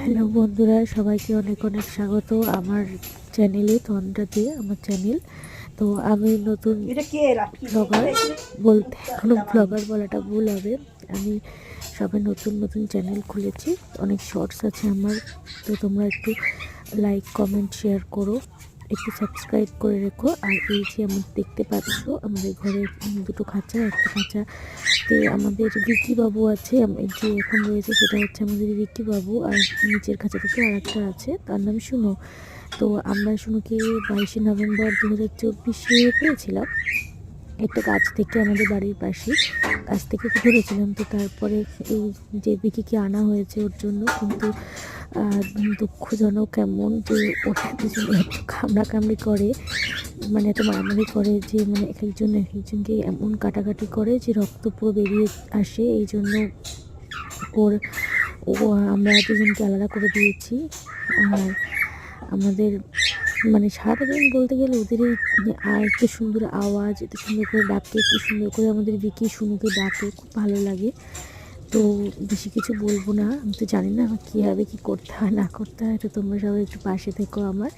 Hello বন্ধুরা, সবাইকে অনেক অনেক স্বাগত আমার চ্যানেলে। তন্দ্রা দিয়ে আমার চ্যানেল। তো আমি নতুন ব্লগার, বলতে এখনও ব্লগার বলাটা ভুল হবে। আমি সবে নতুন নতুন চ্যানেল খুলেছি, অনেক শর্টস আছে আমার। তো তোমরা একটু লাইক কমেন্ট শেয়ার করো, একটু সাবস্ক্রাইব করে রেখো। আর এই যে আমাদের দেখতে পাচ্ছ, আমাদের ঘরে দুটো খাঁচা, একটা খাঁচাতে আমাদের ভিকি বাবু আছে। যে এখন রয়েছে সেটা হচ্ছে আমাদের ভিকি বাবু, আর নিচের খাঁচাটাতে আর একটা আছে, তার নাম শুনো। তো আমরা শুনুকে 22শে নভেম্বর 2024 পেয়েছিলাম একটা গাছ থেকে, আমাদের বাড়ির পাশে গাছ থেকে ধরেছিলাম। তো তারপরে এই যে বিকিকে আনা হয়েছে ওর জন্য, কিন্তু দুঃখজনক এমন যে ওরা দুজনে এত কামড়াকামড়ি করে, মানে এত মারামারি করে যে মানে এক একজনকে এমন কাটাকাটি করে যে রক্ত পুরো বেরিয়ে আসে। এই জন্য ওর ও আমরা দুজনকে আলাদা করে দিয়েছি। আর আমাদের মানে সারাদিন বলতে গেলে ওদের এই এত সুন্দর আওয়াজ, এত সুন্দর করে ডাকে, এত সুন্দর করে আমাদের বিকি শুনুকে ডাকে, খুব ভালো লাগে। তো বেশি কিছু বলবো না, আমি তো জানি না কীভাবে কী করতে হয় না করতে হয়। তো তোমরা সবাই একটু পাশে থেকো আমার।